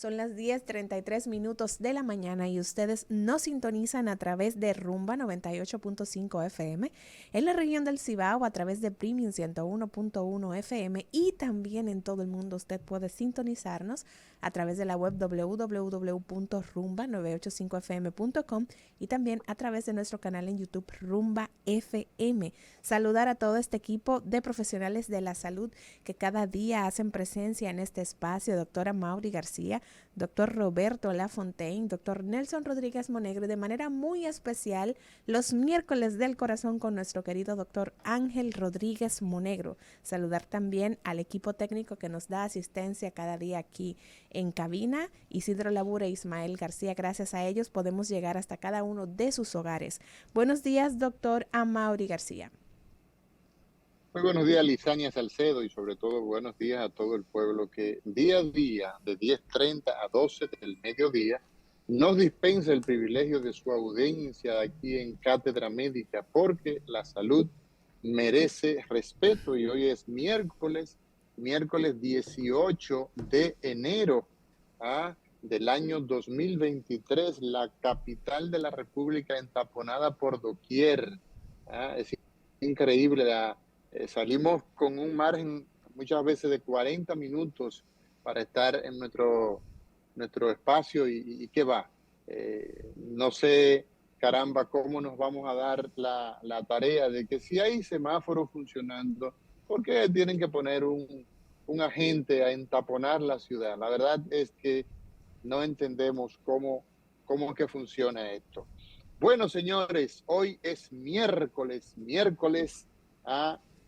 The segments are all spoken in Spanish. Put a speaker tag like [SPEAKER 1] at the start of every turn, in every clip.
[SPEAKER 1] Son las 10:33 de la mañana y ustedes nos sintonizan a través de Rumba 98.5 FM en la región del Cibao, a través de Premium 101.1 FM y también en todo el mundo usted puede sintonizarnos a través de la web www.rumba985fm.com y también a través de nuestro canal en YouTube Rumba FM. Saludar a todo este equipo de profesionales de la salud que cada día hacen presencia en este espacio: doctora Mauri García, doctor Roberto Lafontaine, doctor Nelson Rodríguez Monegro, y de manera muy especial los miércoles del corazón con nuestro querido doctor Ángel Rodríguez Monegro. Saludar también al equipo técnico que nos da asistencia cada día aquí en cabina: Isidro Labura e Ismael García. Gracias a ellos podemos llegar hasta cada uno de sus hogares. Buenos días, doctor Amaury García.
[SPEAKER 2] Muy buenos días, Lizania Salcedo, y sobre todo buenos días a todo el pueblo que día a día, de 10:30 a 12 del mediodía, nos dispensa el privilegio de su audiencia aquí en Cátedra Médica, porque la salud merece respeto. Y hoy es miércoles 18 de enero del año 2023, la capital de la República entaponada por doquier. Es increíble salimos con un margen muchas veces de 40 minutos para estar en nuestro espacio y ¿qué va? No sé, caramba, cómo nos vamos a dar la tarea de que si hay semáforos funcionando, ¿por qué tienen que poner un agente a entaponar la ciudad? La verdad es que no entendemos cómo es que funciona esto. Bueno, señores, hoy es miércoles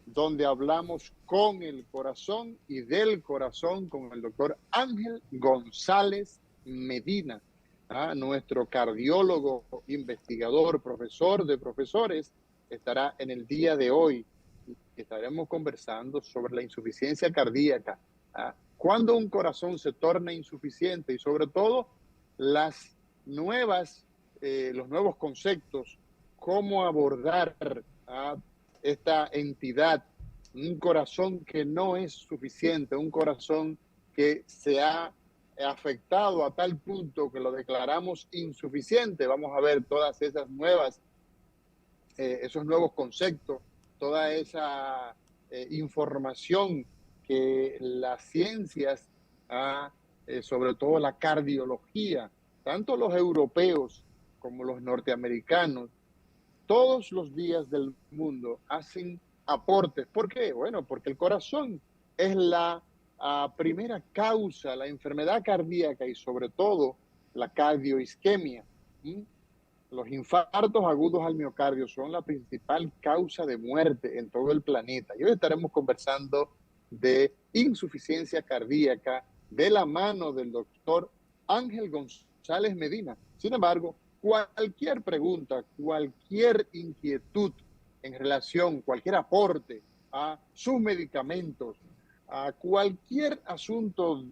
[SPEAKER 2] donde hablamos con el corazón y del corazón con el doctor Ángel González Medina, nuestro cardiólogo, investigador, profesor de profesores. Estará en el día de hoy. Estaremos conversando sobre la insuficiencia cardíaca, cuando un corazón se torna insuficiente y sobre todo los nuevos conceptos, cómo abordar esta entidad, un corazón que no es suficiente, un corazón que se ha afectado a tal punto que lo declaramos insuficiente. Vamos a ver todas esas esos nuevos conceptos, toda esa información que las ciencias, sobre todo la cardiología, tanto los europeos como los norteamericanos, todos los días del mundo hacen aportes. ¿Por qué? Bueno, porque el corazón es la primera causa, la enfermedad cardíaca y sobre todo la cardioisquemia. Los infartos agudos al miocardio son la principal causa de muerte en todo el planeta. Y hoy estaremos conversando de insuficiencia cardíaca de la mano del doctor Ángel González Medina. Sin embargo, cualquier pregunta, cualquier inquietud en relación, cualquier aporte a sus medicamentos, a cualquier asunto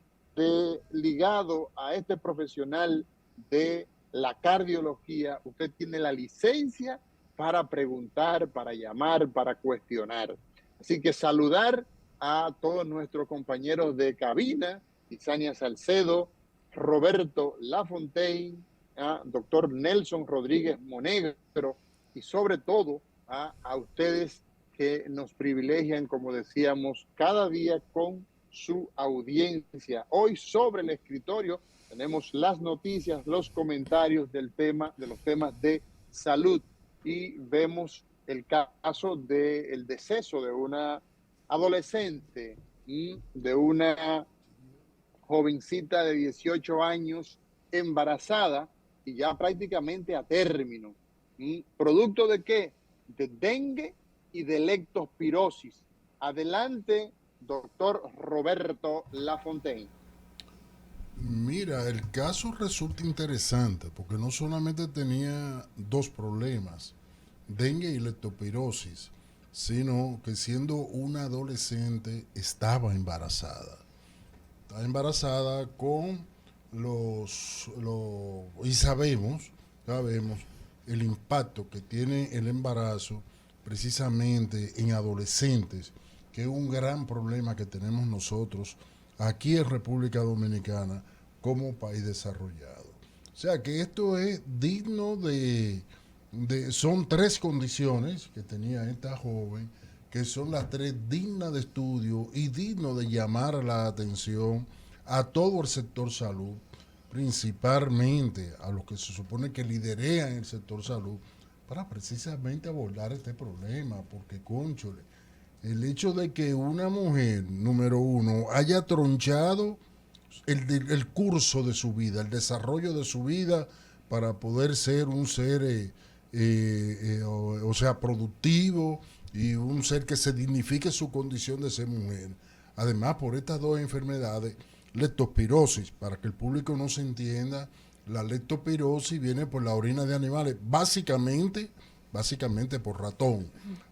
[SPEAKER 2] ligado a este profesional de la cardiología, usted tiene la licencia para preguntar, para llamar, para cuestionar. Así que saludar a todos nuestros compañeros de cabina: Isania Salcedo, Roberto Lafontaine, doctor Nelson Rodríguez Monegro, y sobre todo a ustedes que nos privilegian, como decíamos, cada día con su audiencia. Hoy sobre el escritorio tenemos las noticias, los comentarios de los temas de salud, y vemos el caso del deceso de una adolescente, de una jovencita de 18 años embarazada y ya prácticamente a término. ¿Producto de qué? De dengue y de leptospirosis. Adelante, doctor Roberto Lafontaine.
[SPEAKER 3] Mira, el caso resulta interesante porque no solamente tenía dos problemas, dengue y leptospirosis, sino que siendo una adolescente estaba embarazada. Estaba embarazada con y sabemos el impacto que tiene el embarazo precisamente en adolescentes, que es un gran problema que tenemos nosotros aquí en República Dominicana, como país desarrollado. O sea que esto es digno son 3 condiciones que tenía esta joven, que son las 3 dignas de estudio y digno de llamar la atención a todo el sector salud, principalmente a los que se supone que liderean el sector salud, para precisamente abordar este problema, porque, cónchole, el hecho de que una mujer, número uno, haya tronchado el curso de su vida, el desarrollo de su vida para poder ser un ser, o sea, productivo y un ser que se dignifique su condición de ser mujer. Además, por estas 2 enfermedades, leptospirosis, para que el público no se entienda, la leptospirosis viene por la orina de animales, básicamente por ratón,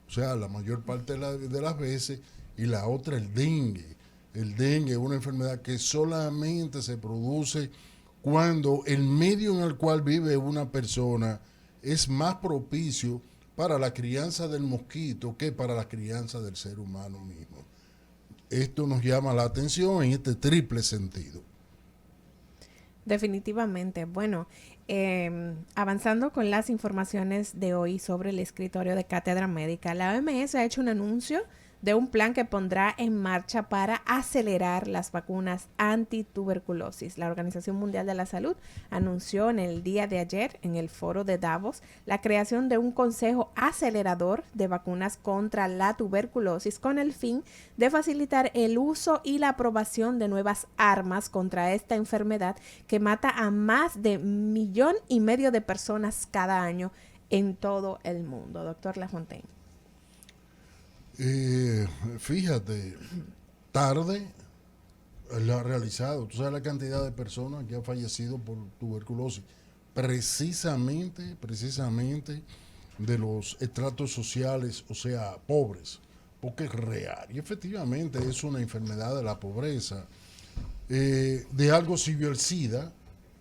[SPEAKER 3] o sea, la mayor parte de las veces, y la otra el dengue. El dengue es una enfermedad que solamente se produce cuando el medio en el cual vive una persona es más propicio para la crianza del mosquito que para la crianza del ser humano mismo. Esto nos llama la atención en este triple sentido.
[SPEAKER 1] Definitivamente. Bueno, avanzando con las informaciones de hoy sobre el escritorio de Cátedra Médica, la OMS ha hecho un anuncio de un plan que pondrá en marcha para acelerar las vacunas antituberculosis. La Organización Mundial de la Salud anunció en el día de ayer, en el foro de Davos, la creación de un consejo acelerador de vacunas contra la tuberculosis con el fin de facilitar el uso y la aprobación de nuevas armas contra esta enfermedad que mata a más de 1,5 millones de personas cada año en todo el mundo. Doctor Lafontaine.
[SPEAKER 3] Fíjate, tarde lo ha realizado. Tú sabes la cantidad de personas que han fallecido por tuberculosis, precisamente de los estratos sociales, o sea, pobres, porque es real. Y efectivamente es una enfermedad de la pobreza. De algo sirvió el SIDA,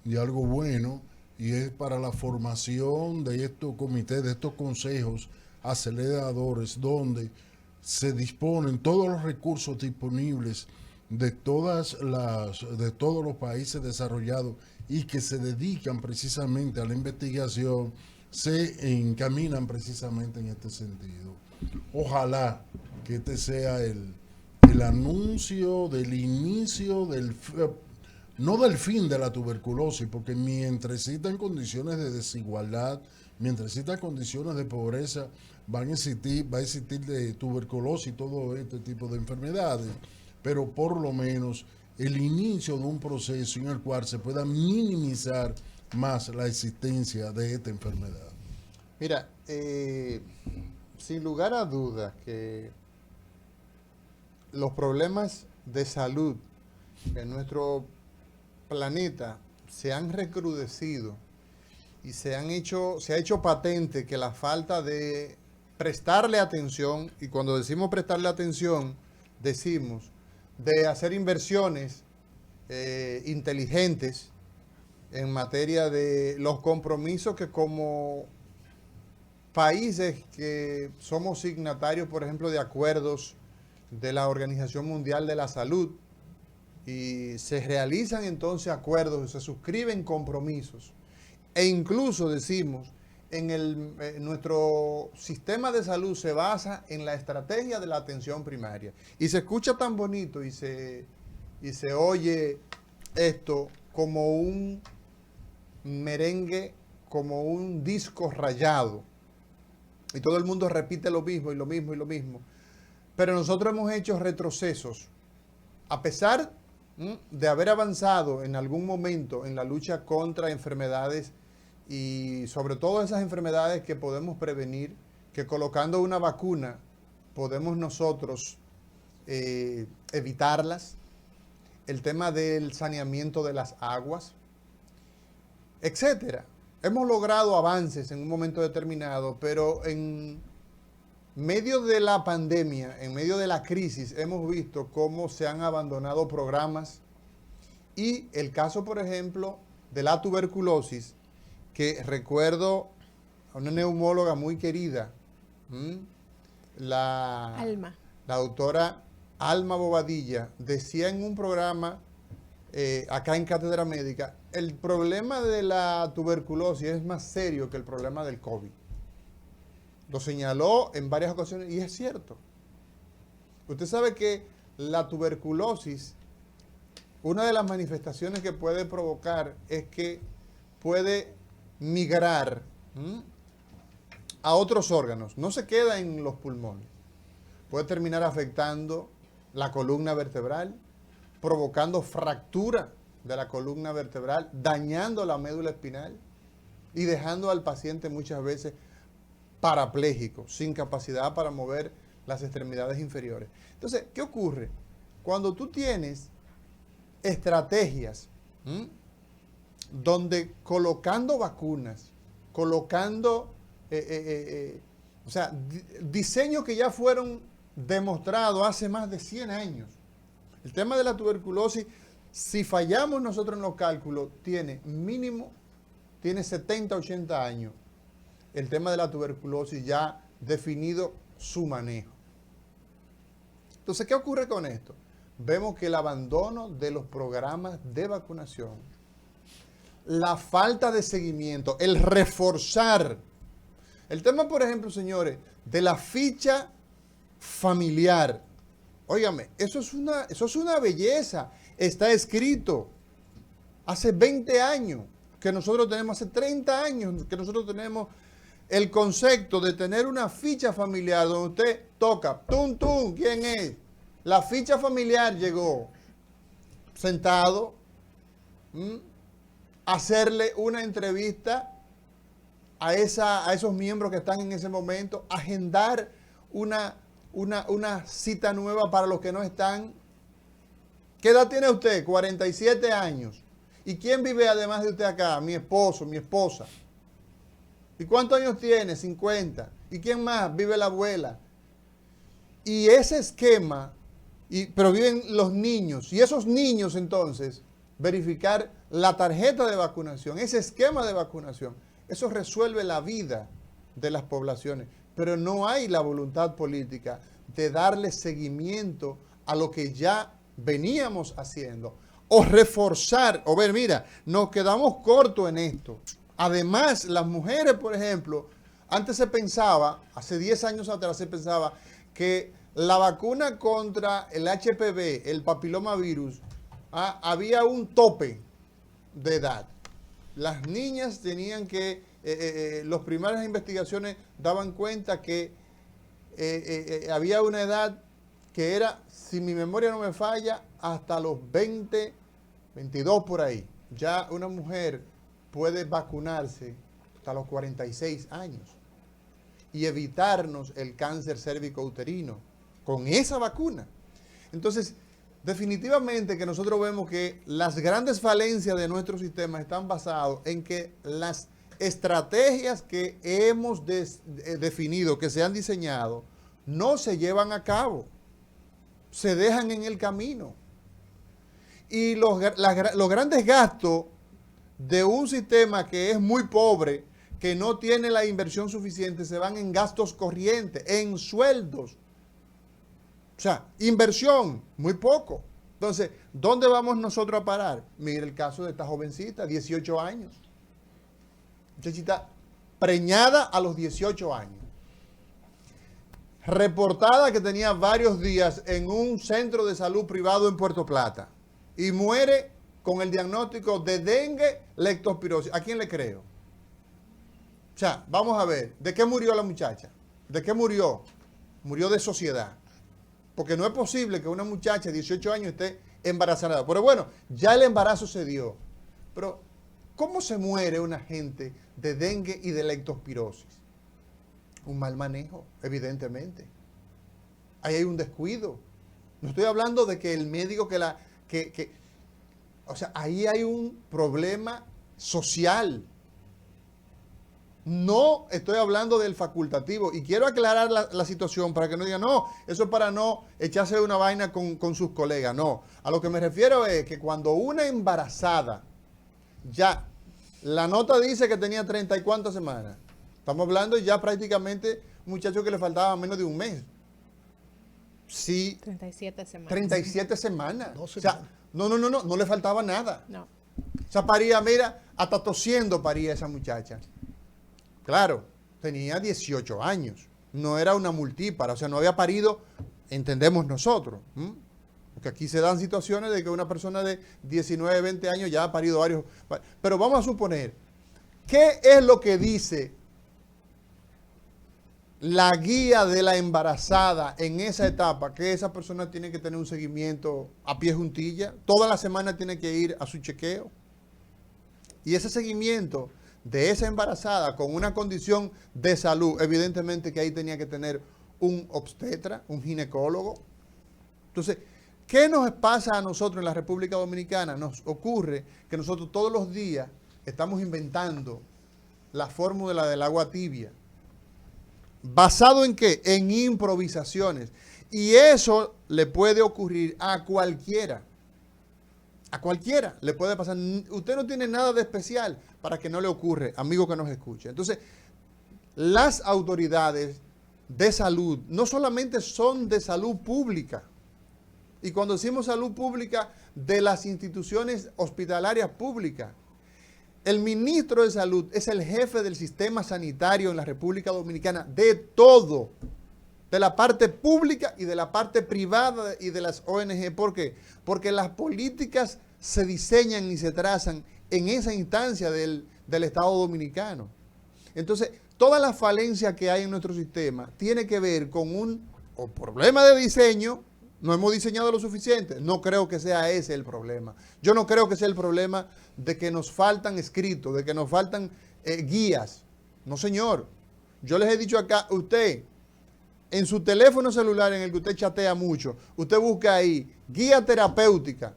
[SPEAKER 3] de algo bueno, y es para la formación de estos comités, de estos consejos aceleradores, donde se disponen todos los recursos disponibles de todos los países desarrollados y que se dedican precisamente a la investigación, se encaminan precisamente en este sentido. Ojalá que este sea el anuncio del inicio no del fin de la tuberculosis, porque mientras existan condiciones de desigualdad, mientras existan condiciones de pobreza, va a existir de tuberculosis y todo este tipo de enfermedades, pero por lo menos el inicio de un proceso en el cual se pueda minimizar más la existencia de esta enfermedad.
[SPEAKER 2] Mira, sin lugar a dudas que los problemas de salud en nuestro planeta se han recrudecido y se ha hecho patente que la falta de prestarle atención, y cuando decimos prestarle atención, decimos de hacer inversiones inteligentes en materia de los compromisos que como países que somos signatarios, por ejemplo, de acuerdos de la Organización Mundial de la Salud, y se realizan entonces acuerdos, se suscriben compromisos, e incluso decimos, nuestro sistema de salud se basa en la estrategia de la atención primaria. Y se escucha tan bonito y se oye esto como un merengue, como un disco rayado. Y todo el mundo repite lo mismo y lo mismo y lo mismo. Pero nosotros hemos hecho retrocesos. A pesar de haber avanzado en algún momento en la lucha contra enfermedades, y sobre todo esas enfermedades que podemos prevenir, que colocando una vacuna podemos nosotros evitarlas, el tema del saneamiento de las aguas, etcétera. Hemos logrado avances en un momento determinado, pero en medio de la pandemia, en medio de la crisis, hemos visto cómo se han abandonado programas, y el caso, por ejemplo, de la tuberculosis, que recuerdo a una neumóloga muy querida, la doctora Alma Bobadilla, decía en un programa
[SPEAKER 4] acá en Cátedra Médica, el problema de la tuberculosis es más serio que el problema del COVID. Lo señaló en varias ocasiones y es cierto. Usted sabe que la tuberculosis, una de las manifestaciones que puede provocar es que puede migrar a otros órganos. No se queda en los pulmones. Puede terminar afectando la columna vertebral, provocando fractura de la columna vertebral, dañando la médula espinal y dejando al paciente muchas veces parapléjico, sin capacidad para mover las extremidades inferiores. Entonces, ¿qué ocurre? Cuando tú tienes estrategias donde colocando vacunas, colocando, diseños que ya fueron demostrados hace más de 100 años. El tema de la tuberculosis, si fallamos nosotros en los cálculos, tiene 70, 80 años. El tema de la tuberculosis ya definido su manejo. Entonces, ¿qué ocurre con esto? Vemos que el abandono de los programas de vacunación, la falta de seguimiento, el reforzar. El tema, por ejemplo, señores, de la ficha familiar. Óigame, eso es una belleza. Está escrito hace 20 años que nosotros tenemos, hace 30 años que nosotros tenemos el concepto de tener una ficha familiar donde usted toca, tum, tum, ¿quién es? La ficha familiar llegó sentado, hacerle una entrevista a esos miembros que están en ese momento, agendar una cita nueva para los que no están. ¿Qué edad tiene usted? 47 años. ¿Y quién vive además de usted acá? Mi esposo, mi esposa. ¿Y cuántos años tiene? 50. ¿Y quién más? Vive la abuela. Y ese esquema, pero viven los niños. Y esos niños entonces, verificar la tarjeta de vacunación, ese esquema de vacunación, eso resuelve la vida de las poblaciones. Pero no hay la voluntad política de darle seguimiento a lo que ya veníamos haciendo. O reforzar, o ver, mira, nos quedamos cortos en esto. Además, las mujeres, por ejemplo, antes se pensaba, hace 10 años atrás se pensaba que la vacuna contra el HPV, el papilomavirus, había un tope de edad. Las niñas tenían que, las primeras investigaciones daban cuenta que había una edad que era, si mi memoria no me falla, hasta los 20, 22 por ahí. Ya una mujer puede vacunarse hasta los 46 años y evitarnos el cáncer cérvico-uterino con esa vacuna. Entonces, definitivamente que nosotros vemos que las grandes falencias de nuestro sistema están basadas en que las estrategias que hemos definido, que se han diseñado, no se llevan a cabo, se dejan en el camino. Y los grandes gastos de un sistema que es muy pobre, que no tiene la inversión suficiente, se van en gastos corrientes, en sueldos. O sea, inversión, muy poco. Entonces, ¿dónde vamos nosotros a parar? Mira el caso de esta jovencita, 18 años. Muchachita preñada a los 18 años. Reportada que tenía varios días en un centro de salud privado en Puerto Plata. Y muere con el diagnóstico de dengue, leptospirosis. ¿A quién le creo? O sea, vamos a ver, ¿de qué murió la muchacha? ¿De qué murió? Murió de sociedad. Porque no es posible que una muchacha de 18 años esté embarazada. Pero bueno, ya el embarazo se dio. Pero, ¿cómo se muere una gente de dengue y de leptospirosis? Un mal manejo, evidentemente. Ahí hay un descuido. No estoy hablando de que el médico o sea, ahí hay un problema social. No estoy hablando del facultativo. Y quiero aclarar la situación para que no digan, no, eso es para no echarse una vaina con sus colegas. No, a lo que me refiero es que cuando una embarazada, ya, la nota dice que tenía 30 y cuántas semanas. Estamos hablando ya prácticamente muchachos que le faltaba menos de un mes. sí,
[SPEAKER 1] 37 semanas.
[SPEAKER 4] 37 semanas.
[SPEAKER 5] 12
[SPEAKER 4] O sea,
[SPEAKER 5] semanas.
[SPEAKER 4] no le faltaba nada.
[SPEAKER 1] No.
[SPEAKER 4] O sea, paría, mira, hasta tosiendo paría esa muchacha. Claro, tenía 18 años. No era una multípara, o sea, no había parido, entendemos nosotros. Porque aquí se dan situaciones de que una persona de 19, 20 años ya ha parido varios. Pero vamos a suponer, ¿qué es lo que dice la guía de la embarazada en esa etapa? Que esa persona tiene que tener un seguimiento a pie juntilla, toda la semana tiene que ir a su chequeo. Y ese seguimiento de esa embarazada con una condición de salud, evidentemente que ahí tenía que tener un obstetra, un ginecólogo. Entonces, ¿qué nos pasa a nosotros en la República Dominicana? Nos ocurre que nosotros todos los días estamos inventando la fórmula del agua tibia. ¿Basado en qué? En improvisaciones. Y eso le puede ocurrir a cualquiera. A cualquiera le puede pasar. Usted no tiene nada de especial para que no le ocurra, amigo que nos escuche. Entonces, las autoridades de salud no solamente son de salud pública. Y cuando decimos salud pública, de las instituciones hospitalarias públicas. El ministro de Salud es el jefe del sistema sanitario en la República Dominicana, de todo, de la parte pública y de la parte privada y de las ONG. ¿Por qué? Porque las políticas se diseñan y se trazan en esa instancia del Estado Dominicano. Entonces, toda la falencia que hay en nuestro sistema tiene que ver con un problema de diseño. No hemos diseñado lo suficiente. No creo que sea ese el problema. Yo no creo que sea el problema de que nos faltan escritos, de que nos faltan guías. No, señor. Yo les he dicho acá, usted, en su teléfono celular en el que usted chatea mucho, usted busca ahí guía terapéutica.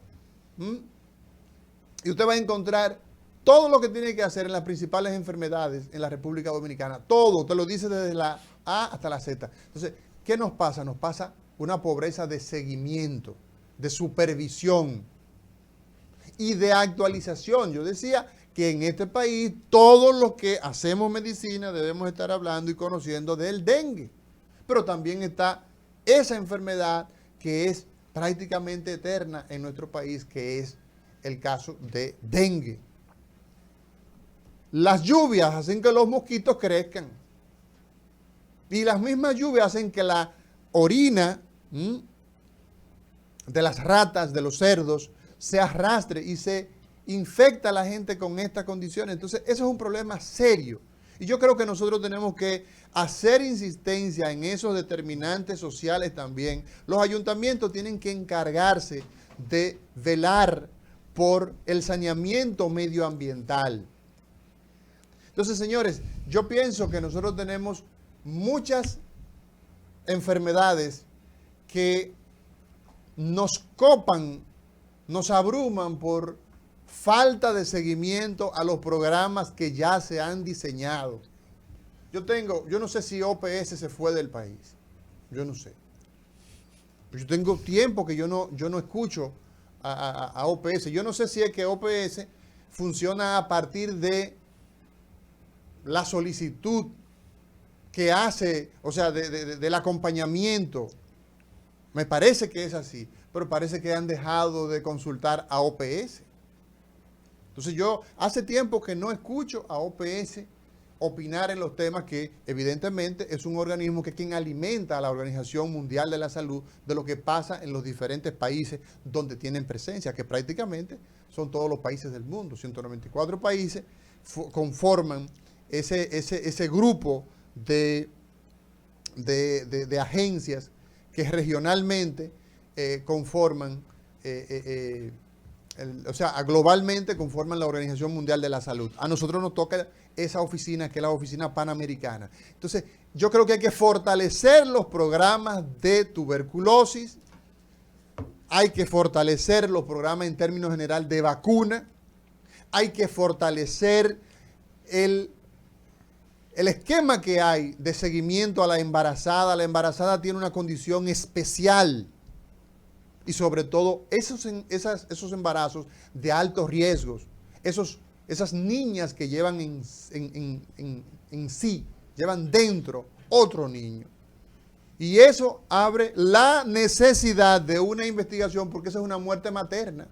[SPEAKER 4] Y usted va a encontrar todo lo que tiene que hacer en las principales enfermedades en la República Dominicana. Todo, te lo dice desde la A hasta la Z. Entonces, ¿qué nos pasa? Nos pasa una pobreza de seguimiento, de supervisión y de actualización. Yo decía que en este país todos los que hacemos medicina debemos estar hablando y conociendo del dengue. Pero también está esa enfermedad que es prácticamente eterna en nuestro país, que es el caso de dengue. Las lluvias hacen que los mosquitos crezcan. Y las mismas lluvias hacen que la orina de las ratas, de los cerdos, se arrastre y se infecta a la gente con estas condiciones. Entonces, eso es un problema serio. Y yo creo que nosotros tenemos que hacer insistencia en esos determinantes sociales también. Los ayuntamientos tienen que encargarse de velar por el saneamiento medioambiental. Entonces, señores, yo pienso que nosotros tenemos muchas enfermedades que nos copan, nos abruman por falta de seguimiento a los programas que ya se han diseñado. Yo no sé si OPS se fue del país, yo no sé. Yo tengo tiempo que yo no escucho a OPS. Yo no sé si es que OPS funciona a partir de la solicitud que hace, o sea, del acompañamiento. Me parece que es así, pero parece que han dejado de consultar a OPS. Entonces yo hace tiempo que no escucho a OPS opinar en los temas que evidentemente es un organismo que es quien alimenta a la Organización Mundial de la Salud de lo que pasa en los diferentes países donde tienen presencia, que prácticamente son todos los países del mundo. 194 países conforman ese grupo de agencias que regionalmente conforman, globalmente conforman la Organización Mundial de la Salud. A nosotros nos toca esa oficina, que es la oficina panamericana. Entonces, yo creo que hay que fortalecer los programas de tuberculosis, hay que fortalecer los programas en términos general de vacuna, hay que fortalecer el esquema que hay de seguimiento a la embarazada. La embarazada tiene una condición especial y sobre todo esos embarazos de altos riesgos, esas niñas que llevan en sí, llevan dentro otro niño. Y eso abre la necesidad de una investigación, porque esa es una muerte materna.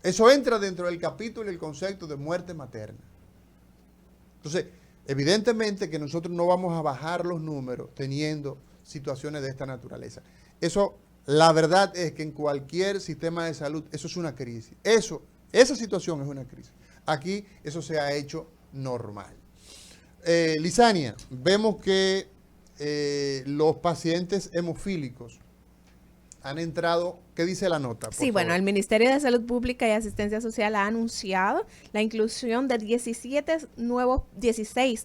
[SPEAKER 4] Eso entra dentro del capítulo y el concepto de muerte materna. Entonces, evidentemente que nosotros no vamos a bajar los números teniendo situaciones de esta naturaleza. Eso, la verdad es que en cualquier sistema de salud, eso es una crisis. Esa situación es una crisis. Aquí eso se ha hecho normal. Lizania, vemos que los pacientes hemofílicos han entrado. ¿Qué dice la nota?
[SPEAKER 1] Sí, bueno, el Ministerio de Salud Pública y Asistencia Social ha anunciado la inclusión de 16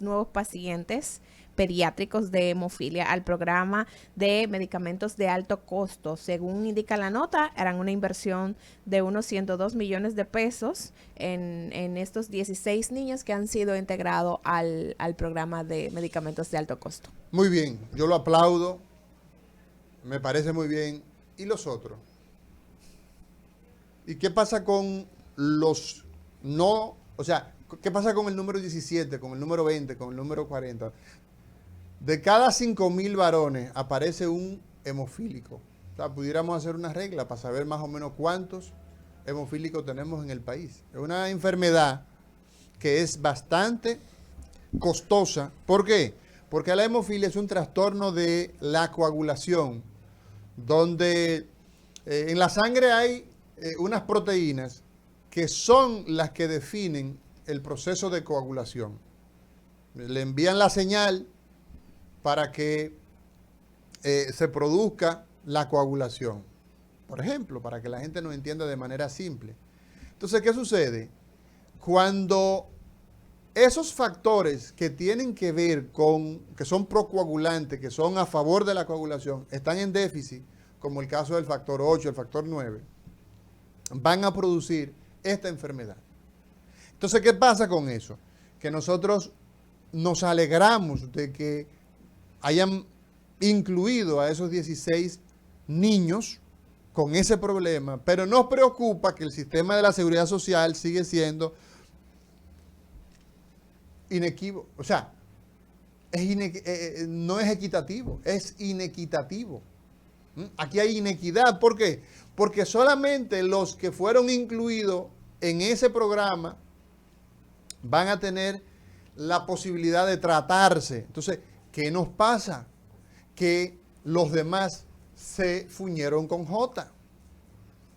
[SPEAKER 1] nuevos pacientes pediátricos de hemofilia al programa de medicamentos de alto costo. Según indica la nota, harán una inversión de unos 102 millones de pesos en estos 16 niños que han sido integrados al programa de medicamentos de alto costo.
[SPEAKER 4] Muy bien, yo lo aplaudo, me parece muy bien. ¿Y los otros? ¿Y qué pasa con los no? O sea, ¿qué pasa con el número 17, con el número 20, con el número 40? De cada 5.000 varones aparece un hemofílico. O sea, pudiéramos hacer una regla para saber más o menos cuántos hemofílicos tenemos en el país. Es una enfermedad que es bastante costosa. ¿Por qué? Porque la hemofilia es un trastorno de la coagulación, donde en la sangre hay unas proteínas que son las que definen el proceso de coagulación. Le envían la señal para que se produzca la coagulación. Por ejemplo, para que la gente nos entienda de manera simple. Entonces, ¿qué sucede? Cuando esos factores que tienen que ver con, que son procoagulantes, que son a favor de la coagulación, están en déficit, como el caso del factor 8, el factor 9, van a producir esta enfermedad. Entonces, ¿qué pasa con eso? Que nosotros nos alegramos de que hayan incluido a esos 16 niños con ese problema, pero nos preocupa que el sistema de la seguridad social sigue siendo inequívoco. O sea, no es equitativo, es inequitativo. Aquí hay inequidad. ¿Por qué? Porque solamente los que fueron incluidos en ese programa van a tener la posibilidad de tratarse. Entonces, ¿qué nos pasa? Que los demás se fuñeron con J.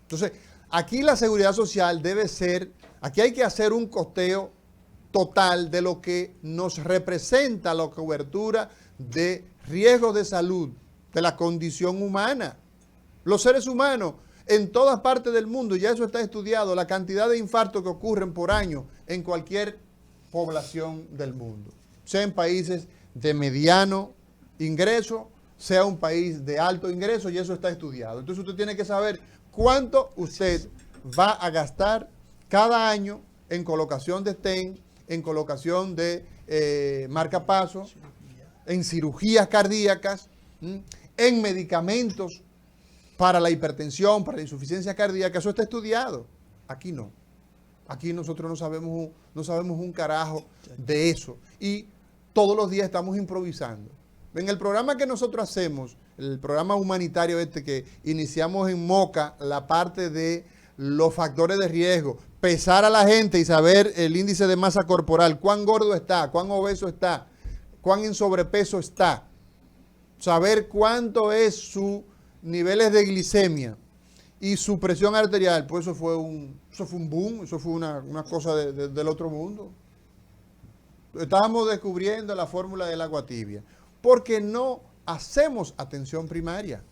[SPEAKER 4] Entonces, aquí la seguridad social debe ser, aquí hay que hacer un costeo total de lo que nos representa la cobertura de riesgos de salud, de la condición humana. Los seres humanos en todas partes del mundo, ya eso está estudiado, la cantidad de infartos que ocurren por año en cualquier población del mundo, sea en países de mediano ingreso, sea un país de alto ingreso, y eso está estudiado. Entonces usted tiene que saber cuánto usted va a gastar cada año en colocación de stent, en colocación de marcapasos, en cirugías cardíacas, en medicamentos para la hipertensión, para la insuficiencia cardíaca. Eso está estudiado. Aquí no. Aquí nosotros no sabemos un carajo de eso. Y todos los días estamos improvisando. En el programa que nosotros hacemos, el programa humanitario que iniciamos en Moca, la parte de los factores de riesgo, pesar a la gente y saber el índice de masa corporal, cuán gordo está, cuán obeso está, cuán en sobrepeso está, saber cuánto es sus niveles de glicemia y su presión arterial, pues eso fue un boom, eso fue una cosa del otro mundo. Estábamos descubriendo la fórmula del agua tibia, porque no hacemos atención primaria.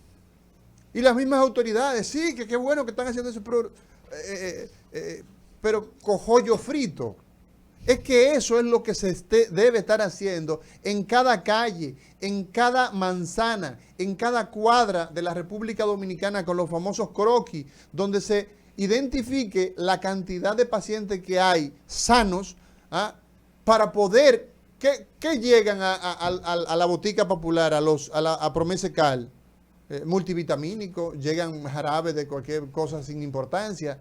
[SPEAKER 4] Y las mismas autoridades, sí, que qué bueno que están haciendo eso, pero cojollo frito. Es que eso es lo que se debe estar haciendo en cada calle, en cada manzana, en cada cuadra de la República Dominicana con los famosos croquis, donde se identifique la cantidad de pacientes que hay sanos, para poder, que llegan a la botica popular, a Promesecal, multivitamínico, llegan jarabes de cualquier cosa sin importancia,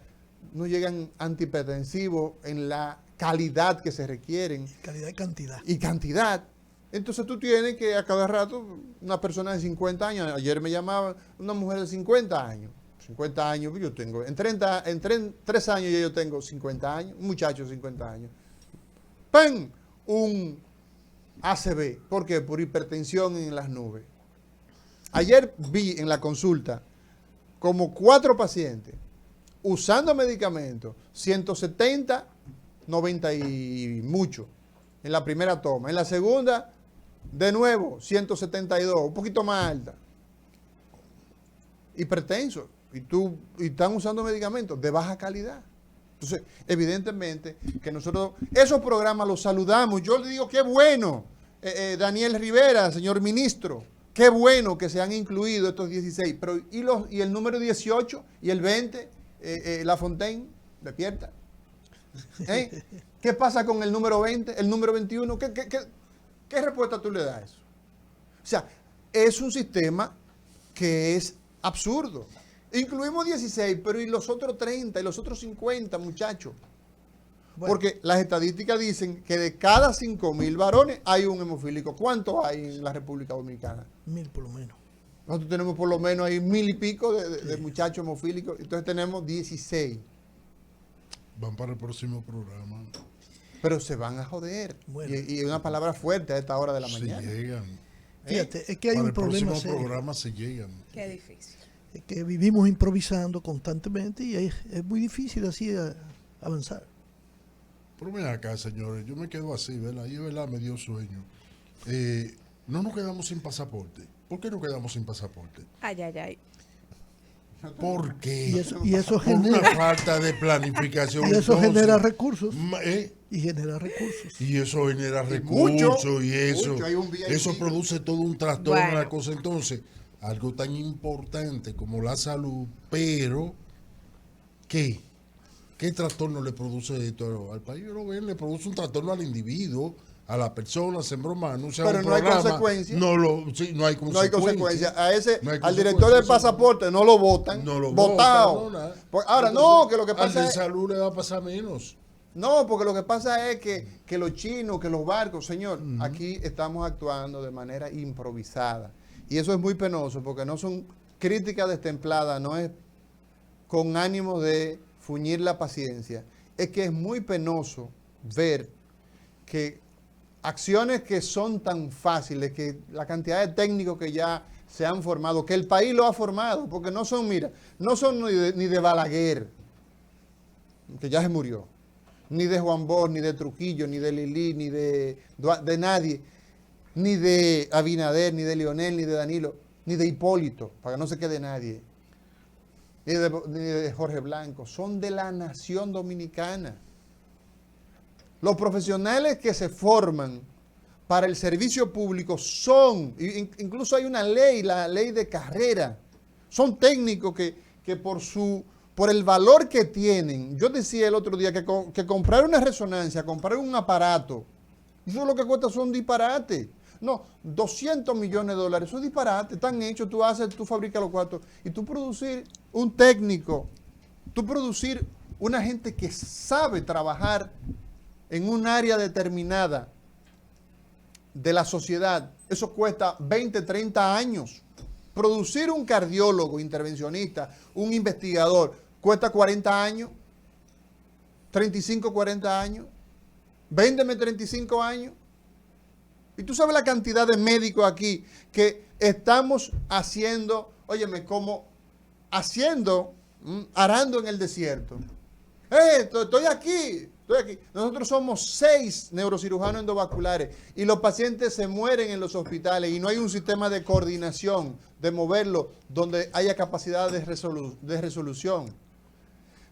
[SPEAKER 4] no llegan antihipertensivos en la calidad que se requieren.
[SPEAKER 5] Calidad y cantidad.
[SPEAKER 4] Y cantidad. Entonces tú tienes que a cada rato, una persona de 50 años, ayer me llamaba una mujer de 50 años. 50 años, yo tengo, en 3 años ya yo tengo 50 años, un muchacho de 50 años. ¡Pam! Un ACV. ¿Por qué? Por hipertensión en las nubes. Ayer vi en la consulta como 4 pacientes usando medicamentos, 170, 90 y mucho en la primera toma. En la segunda, de nuevo, 172, un poquito más alta. Hipertenso. Y están usando medicamentos de baja calidad. Entonces, evidentemente que nosotros esos programas los saludamos. Yo le digo, qué bueno, Daniel Rivera, señor ministro, qué bueno que se han incluido estos 16. Pero, ¿y el número 18 y el 20, La Fontaine, despierta? ¿Qué pasa con el número 20, el número 21? ¿Qué respuesta tú le das a eso? O sea, es un sistema que es absurdo. Incluimos 16, pero ¿y los otros 30 y los otros 50, muchachos? Bueno. Porque las estadísticas dicen que de cada 5,000 varones hay un hemofílico. ¿Cuántos hay en la República Dominicana?
[SPEAKER 5] 1,000 por lo menos.
[SPEAKER 4] Nosotros tenemos por lo menos ahí 1,000 y pico de muchachos hemofílicos. Entonces tenemos 16.
[SPEAKER 3] Van para el próximo programa.
[SPEAKER 4] Pero se van a joder.
[SPEAKER 5] Bueno.
[SPEAKER 4] Y una palabra fuerte a esta hora de la mañana.
[SPEAKER 3] Se llegan.
[SPEAKER 5] Fíjate, es que hay
[SPEAKER 3] Para
[SPEAKER 5] un problema
[SPEAKER 3] el próximo
[SPEAKER 5] serio.
[SPEAKER 3] programa se llegan.
[SPEAKER 1] Qué difícil.
[SPEAKER 5] Es que vivimos improvisando constantemente y es muy difícil así avanzar.
[SPEAKER 3] Pero ven acá, señores, yo me quedo así, ¿verdad? Y verdad me dio sueño. No nos quedamos sin pasaporte. ¿Por qué no quedamos sin pasaporte?
[SPEAKER 1] Ay, ay, ay.
[SPEAKER 3] ¿Por qué?
[SPEAKER 5] Y eso
[SPEAKER 3] Por una
[SPEAKER 5] genera,
[SPEAKER 3] falta de planificación.
[SPEAKER 5] y eso
[SPEAKER 3] Entonces,
[SPEAKER 5] genera recursos.
[SPEAKER 3] ¿eh?
[SPEAKER 5] Y genera recursos.
[SPEAKER 3] Y eso genera
[SPEAKER 4] Y mucho,
[SPEAKER 3] recursos y eso,
[SPEAKER 4] mucho, hay un VIP.
[SPEAKER 3] eso produce todo un trastorno,
[SPEAKER 1] Bueno.
[SPEAKER 3] una cosa. Entonces, algo tan importante como la salud, pero ¿qué? ¿Qué trastorno le produce esto al país? Yo lo veo, le produce un trastorno al individuo, a la persona, se broma, anuncia
[SPEAKER 4] Pero
[SPEAKER 3] un
[SPEAKER 4] no hay
[SPEAKER 3] programa,
[SPEAKER 4] consecuencia.
[SPEAKER 3] no hay
[SPEAKER 4] No hay consecuencia. A ese,
[SPEAKER 3] No hay
[SPEAKER 4] al director
[SPEAKER 3] consecuencia,
[SPEAKER 4] del
[SPEAKER 3] eso
[SPEAKER 4] pasaporte no lo votan.
[SPEAKER 3] no lo
[SPEAKER 4] votado.
[SPEAKER 3] votan, no, nada.
[SPEAKER 4] Ahora,
[SPEAKER 3] Entonces,
[SPEAKER 4] no, que lo que
[SPEAKER 3] al
[SPEAKER 4] pasa
[SPEAKER 3] de
[SPEAKER 4] es...
[SPEAKER 3] salud le va a pasar menos.
[SPEAKER 4] No, porque lo que pasa es que los chinos, que los barcos, señor, aquí estamos actuando de manera improvisada. Y eso es muy penoso, porque no son críticas destempladas, no es con ánimo de fuñir la paciencia. Es que es muy penoso ver que acciones que son tan fáciles, que la cantidad de técnicos que ya se han formado, que el país lo ha formado, porque no son, mira, no son ni de Balaguer, que ya se murió, ni de Juan Bosch, ni de Trujillo, ni de Lili, ni de nadie, ni de Abinader, ni de Leonel, ni de Danilo, ni de Hipólito, para que no se quede nadie, ni de Jorge Blanco, son de la nación dominicana. Los profesionales que se forman para el servicio público son, incluso hay una ley, la ley de carrera, son técnicos que por el valor que tienen, yo decía el otro día que comprar una resonancia, comprar un aparato, eso lo que cuesta son disparates. No, 200 millones de dólares, eso es disparate, están hechos, tú fabricas los cuartos y tú producir un técnico, tú producir una gente que sabe trabajar en un área determinada de la sociedad, eso cuesta 20, 30 años. Producir un cardiólogo, intervencionista, un investigador, cuesta 40 años, 35, 40 años. Véndeme 35 años. Y tú sabes la cantidad de médicos aquí que estamos haciendo, óyeme, como haciendo, arando en el desierto. Estoy aquí. Nosotros somos 6 neurocirujanos endovasculares y los pacientes se mueren en los hospitales y no hay un sistema de coordinación, de moverlo donde haya capacidad de resolución.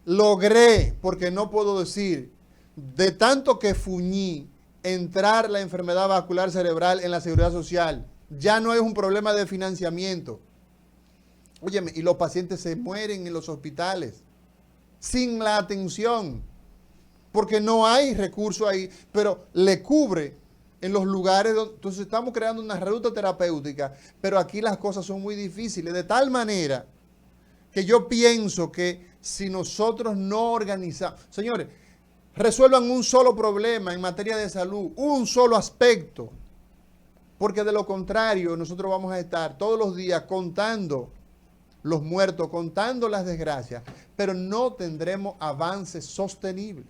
[SPEAKER 4] Logré, porque no puedo decir, de tanto que fuñí, entrar la enfermedad vascular cerebral en la seguridad social. Ya no es un problema de financiamiento. Óyeme, y los pacientes se mueren en los hospitales sin la atención, porque no hay recursos ahí, pero le cubre en los lugares donde... Entonces estamos creando una ruta terapéutica, pero aquí las cosas son muy difíciles, de tal manera que yo pienso que si nosotros no organizamos... Señores, resuelvan un solo problema en materia de salud, un solo aspecto. porque de lo contrario nosotros vamos a estar todos los días contando los muertos, contando las desgracias, pero no tendremos avance sostenible.